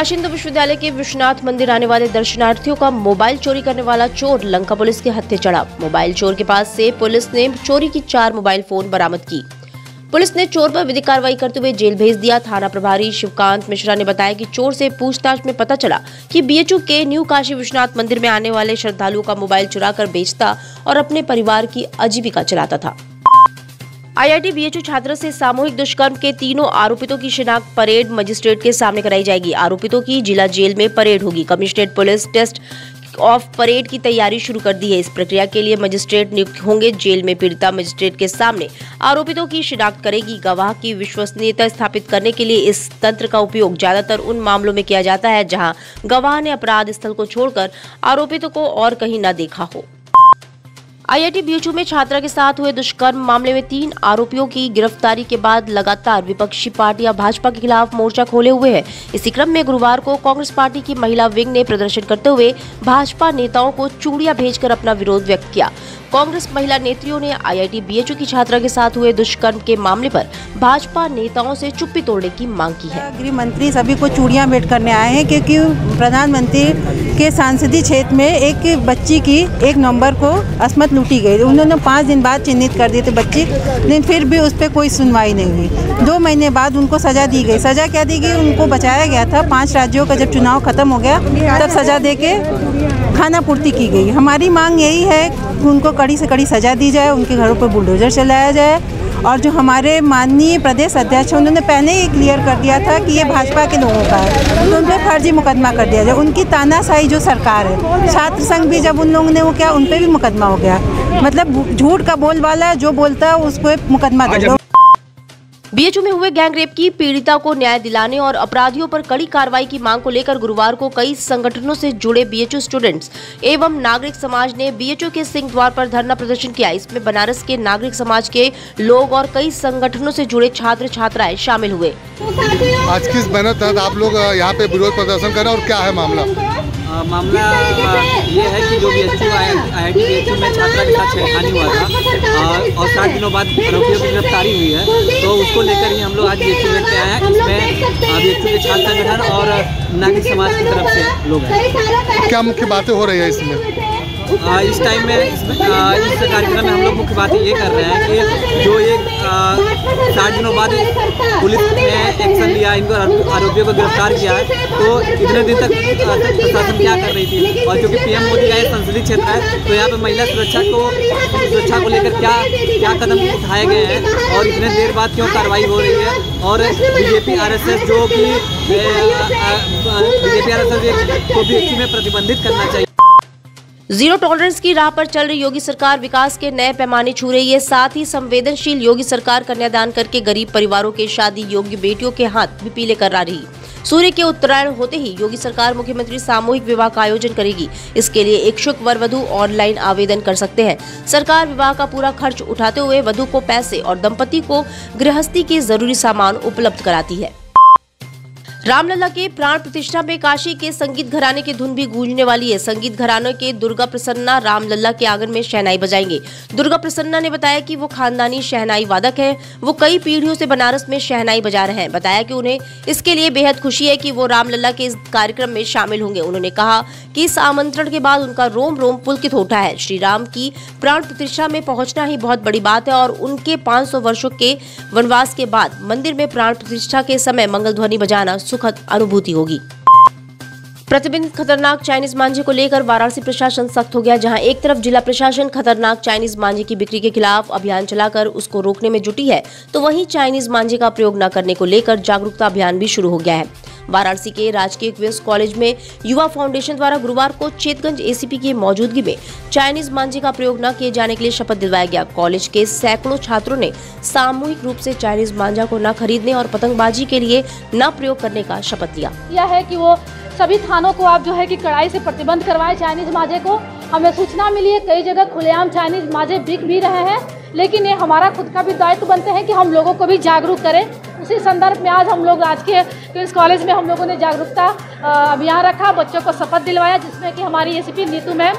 काशी हिंदू विश्वविद्यालय के विश्वनाथ मंदिर आने वाले दर्शनार्थियों का मोबाइल चोरी करने वाला चोर लंका पुलिस के हत्थे चढ़ा। मोबाइल चोर के पास से पुलिस ने चोरी की 4 मोबाइल फोन बरामद की। पुलिस ने चोर पर विधिक कार्रवाई करते हुए जेल भेज दिया। थाना प्रभारी शिवकांत मिश्रा ने बताया कि चोर से पूछताछ में पता चला कि बीएचयू के न्यू काशी विश्वनाथ मंदिर में आने वाले श्रद्धालुओं का मोबाइल चुरा कर बेचता और अपने परिवार की आजीविका चलाता था। आईआईटी बीएचयू छात्र से सामूहिक दुष्कर्म के तीनों आरोपितों की शिनाख्त परेड मजिस्ट्रेट के सामने कराई जाएगी। आरोपितों की जिला जेल में परेड होगी। Commissionerate police test of parade की तैयारी शुरू कर दी है। इस प्रक्रिया के लिए मजिस्ट्रेट नियुक्त होंगे। जेल में पीड़िता मजिस्ट्रेट के सामने आरोपितों की शिनाख्त करेगी। गवाह की विश्वसनीयता स्थापित करने के लिए इस तंत्र का उपयोग ज्यादातर उन मामलों में किया जाता है जहां गवाह ने अपराध स्थल को छोड़कर आरोपितों को और कहीं न देखा हो। आईआईटी बीएचयू में छात्रा के साथ हुए दुष्कर्म मामले में 3 आरोपियों की गिरफ्तारी के बाद लगातार विपक्षी पार्टियां भाजपा के खिलाफ मोर्चा खोले हुए हैं। इसी क्रम में गुरुवार को कांग्रेस पार्टी की महिला विंग ने प्रदर्शन करते हुए भाजपा नेताओं को चूड़ियां भेजकर अपना विरोध व्यक्त किया। कांग्रेस महिला नेत्रियों ने आईआईटी बीएचयू की छात्रा के साथ हुए दुष्कर्म के मामले पर भाजपा नेताओं से चुप्पी तोड़ने की मांग की है। गृह मंत्री सभी को चूड़ियां भेंट करने आए हैं क्योंकि प्रधानमंत्री के सांसदीय क्षेत्र में एक बच्ची की 1 नवंबर को अस्मत लूटी गई। उन्होंने 5 दिन बाद चिन्हित कर दिए थे बच्ची, लेकिन फिर भी उस पर कोई सुनवाई नहीं हुई। 2 महीने बाद उनको सजा दी गई। सजा क्या दी गई? उनको बचाया गया था। 5 राज्यों का जब चुनाव खत्म हो गया तब सजा दे के खाना पूर्ति की गई। हमारी मांग यही है कि उनको कड़ी से कड़ी सजा दी जाए, उनके घरों पर बुलडोजर चलाया जाए। और जो हमारे माननीय प्रदेश अध्यक्ष उन्होंने पहले ही क्लियर कर दिया था कि ये भाजपा के लोगों का है, तो उन पर फर्जी मुकदमा कर दिया जाए। उनकी तानाशाही जो सरकार है, छात्र संघ भी जब उन लोगों ने वो किया उन पर भी मुकदमा हो गया। मतलब झूठ का बोलबाला है, जो बोलता है उसको मुकदमा दे दो। बीएचयू में हुए गैंगरेप की पीड़िता को न्याय दिलाने और अपराधियों पर कड़ी कार्रवाई की मांग को लेकर गुरुवार को कई संगठनों से जुड़े बीएचयू स्टूडेंट्स एवं नागरिक समाज ने बीएचयू के सिंह द्वार पर धरना प्रदर्शन किया। इसमें बनारस के नागरिक समाज के लोग और कई संगठनों से जुड़े छात्र छात्राएं शामिल हुए। आज किस मेहनत तहत आप लोग यहाँ पे विरोध प्रदर्शन कर रहे हैं और क्या है मामला? मामला ये है कि जो बीएचयू आईआईटी बीएचयू में छात्रा के साथ छेड़खानी हुआ था और 7 दिनों बाद आरोपियों की गिरफ्तारी हुई है, तो उसको लेकर ही हम लोग आज बीएचयू गेट पे आए हैं। इसमें बीएचयू के छात्र संगठन और नागरिक समाज की तरफ से लोग हैं। क्या मुख्य बातें हो रही है इसमें? इस टाइम में इस कार्यक्रम में हम लोग मुख्य बातें ये कर रहे हैं कि जो ये 7 दिनों बाद पुलिस ने एक्शन लिया, इनको आरोपियों को गिरफ्तार किया है, तो इतने दिन तक प्रशासन क्या कर रही थी। और क्योंकि पीएम मोदी का ये संसदीय क्षेत्र है, तो यहाँ पे महिला सुरक्षा को लेकर क्या कदम उठाए गए हैं और इतने देर बाद क्यों कार्रवाई हो रही है। और बीजेपी आरएसएस जो कि बीजेपी आरएसएस को बीएचयू में प्रतिबंधित करना चाहिए। जीरो टॉलरेंस की राह पर चल रही योगी सरकार विकास के नए पैमाने छू रही है। साथ ही संवेदनशील योगी सरकार कन्यादान करके गरीब परिवारों के शादी योग्य बेटियों के हाथ भी पीले करा रही। सूर्य के उत्तरायण होते ही योगी सरकार मुख्यमंत्री सामूहिक विवाह का आयोजन करेगी। इसके लिए इच्छुक वर वधु ऑनलाइन आवेदन कर सकते हैं। सरकार विवाह का पूरा खर्च उठाते हुए वधु को पैसे और दंपति को गृहस्थी के जरूरी सामान उपलब्ध कराती है। रामलला के प्राण प्रतिष्ठा में काशी के संगीत घराने की धुन भी गूंजने वाली है। संगीत घराने के दुर्गा प्रसन्ना रामलला के आंगन में शहनाई बजाएंगे। दुर्गा प्रसन्ना ने बताया कि वो खानदानी शहनाई वादक हैं। वो कई पीढ़ियों से बनारस में शहनाई बजा रहे हैं। बताया कि उन्हें इसके लिए बेहद खुशी है कि वो रामलला के इस कार्यक्रम में शामिल होंगे। उन्होंने कहा कि इस आमंत्रण के बाद उनका रोम रोम पुलकित उठा है। श्री राम की प्राण प्रतिष्ठा में पहुंचना ही बहुत बड़ी बात है और उनके 500 वर्षों के वनवास के बाद मंदिर में प्राण प्रतिष्ठा के समय मंगल ध्वनि बजाना सुखद अनुभूति होगी। प्रतिबंधित खतरनाक चाइनीज मांझे को लेकर वाराणसी प्रशासन सख्त हो गया। जहां एक तरफ जिला प्रशासन खतरनाक चाइनीज मांझे की बिक्री के खिलाफ अभियान चलाकर उसको रोकने में जुटी है, तो वहीं चाइनीज मांझे का प्रयोग न करने को लेकर जागरूकता अभियान भी शुरू हो गया है। वाराणसी के राजकीय क्विंस कॉलेज में युवा फाउंडेशन द्वारा गुरुवार को चेतगंज एसीपी की मौजूदगी में चाइनीज मांझे का प्रयोग न किए जाने के लिए शपथ दिलवाया गया। कॉलेज के सैकड़ों छात्रों ने सामूहिक रूप से चाइनीज मांझा को न खरीदने और पतंगबाजी के लिए न प्रयोग करने का शपथ लिया। यह है कि वो सभी थानों को आप जो है कि कड़ाई से प्रतिबंध करवाएं चाइनीज मांझे को। हमें सूचना मिली है कई जगह खुलेआम चाइनीज मांझे बिक भी रहे हैं, लेकिन ये हमारा खुद का भी दायित्व बनते हैं कि हम लोगों को भी जागरूक करें। उसी संदर्भ में आज हम लोग राजकीय क्वींस कॉलेज में हम लोगों ने जागरूकता अभियान रखा, बच्चों को शपथ दिलवाया, जिसमें कि हमारी एसीपी नीतू मैम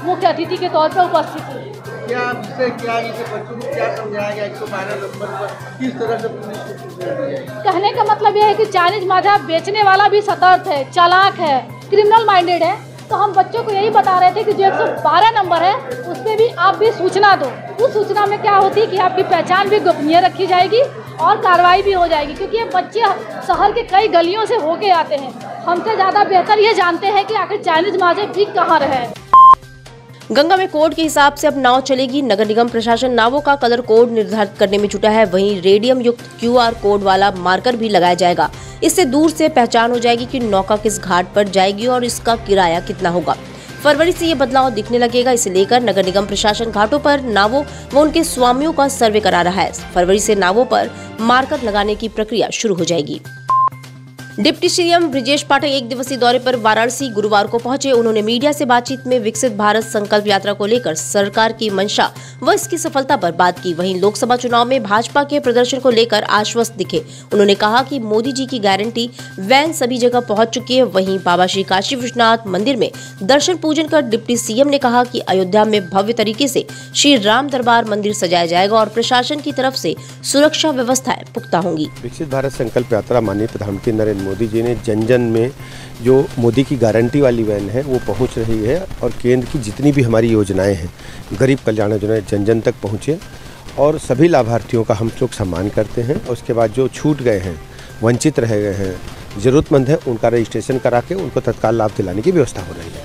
मुख्य अतिथि के तौर पर उपस्थित हुई। क्या विषय क्या इसे बच्चों को क्या समझाया गया 112 नंबर पर, किस तरह से पुलिस को सूचना दी है? कहने का मतलब यह है कि चाइनीज माजा बेचने वाला भी सतर्क है, चालाक है, क्रिमिनल माइंडेड है। तो हम बच्चों को यही बता रहे थे कि जो 112 नंबर है उस पर भी आप भी सूचना दो। उस सूचना में क्या होती है कि आपकी पहचान भी गोपनीय रखी जाएगी और कार्रवाई भी हो जाएगी, क्योंकि ये बच्चे शहर के कई गलियों से होके आते हैं। हमसे ज़्यादा बेहतर ये जानते हैं कि आखिर चाइनीज माजे बिक कहाँ रहे हैं। गंगा में कोड के हिसाब से अब नाव चलेगी। नगर निगम प्रशासन नावों का कलर कोड निर्धारित करने में जुटा है। वहीं रेडियम युक्त QR कोड वाला मार्कर भी लगाया जाएगा। इससे दूर से पहचान हो जाएगी कि नौका किस घाट पर जाएगी और इसका किराया कितना होगा। फरवरी से ये बदलाव दिखने लगेगा। इसे लेकर नगर निगम प्रशासन घाटों पर नावों व उनके स्वामियों का सर्वे करा रहा है। फरवरी से नावों पर मार्कर लगाने की प्रक्रिया शुरू हो जाएगी। डिप्टी सीएम ब्रिजेश पाठक एक दिवसीय दौरे पर वाराणसी गुरुवार को पहुंचे। उन्होंने मीडिया से बातचीत में विकसित भारत संकल्प यात्रा को लेकर सरकार की मंशा व इसकी सफलता पर बात की। वहीं लोकसभा चुनाव में भाजपा के प्रदर्शन को लेकर आश्वस्त दिखे। उन्होंने कहा कि मोदी जी की गारंटी वैन सभी जगह पहुंच चुकी है। वहीं बाबा श्री काशी विश्वनाथ मंदिर में दर्शन पूजन कर डिप्टी सीएम ने कहा कि अयोध्या में भव्य तरीके से श्री राम दरबार मंदिर सजाया जाएगा और प्रशासन की तरफ से सुरक्षा व्यवस्थाएं पुख्ता होंगी। विकसित भारत संकल्प यात्रा माननीय प्रधानमंत्री नरेंद्र मोदी जी ने जन जन में जो मोदी की गारंटी वाली वैन है वो पहुंच रही है और केंद्र की जितनी भी हमारी योजनाएं हैं, गरीब कल्याण योजनाएं जन जन तक पहुंचे और सभी लाभार्थियों का हम लोग सम्मान करते हैं। और उसके बाद जो छूट गए हैं, वंचित रह गए हैं, जरूरतमंद है, उनका रजिस्ट्रेशन करा के उनको तत्काल लाभ दिलाने की व्यवस्था हो रही है।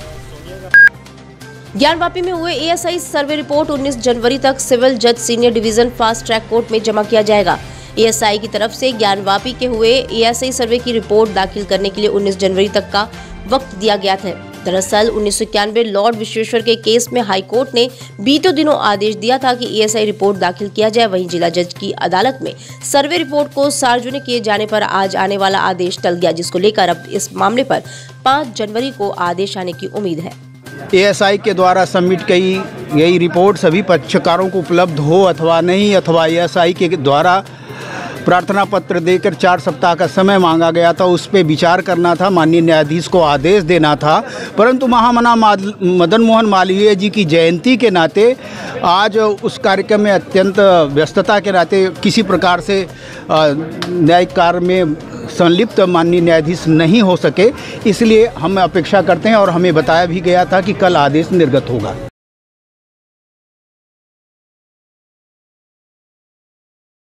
ज्ञानवापी में हुए ASI सर्वे रिपोर्ट 19 जनवरी तक सिविल जज senior division fast track court में जमा किया जाएगा। ASI की तरफ से ज्ञानवापी के हुए ASI सर्वे की रिपोर्ट दाखिल करने के लिए 19 जनवरी तक का वक्त दिया गया था। दरअसल 1991 लॉर्ड विश्वेश्वर के केस में हाई कोर्ट ने बीते दिनों आदेश दिया था कि ASI रिपोर्ट दाखिल किया जाए। वहीं जिला जज की अदालत में सर्वे रिपोर्ट को सार्वजनिक किए जाने पर आज आने वाला आदेश टल गया, जिसको लेकर अब इस मामले पर 5 जनवरी को आदेश आने की उम्मीद है। ASI के द्वारा सबमिट की यही रिपोर्ट सभी पक्षकारों को उपलब्ध हो अथवा नहीं, अथवा ASI के द्वारा प्रार्थना पत्र देकर 4 सप्ताह का समय मांगा गया था, उस पर विचार करना था, माननीय न्यायाधीश को आदेश देना था। परंतु महामना मदन मोहन मालवीय जी की जयंती के नाते आज उस कार्यक्रम में अत्यंत व्यस्तता के नाते किसी प्रकार से न्यायिक कार्य में संलिप्त माननीय न्यायाधीश नहीं हो सके। इसलिए हम अपेक्षा करते हैं और हमें बताया भी गया था कि कल आदेश निर्गत होगा।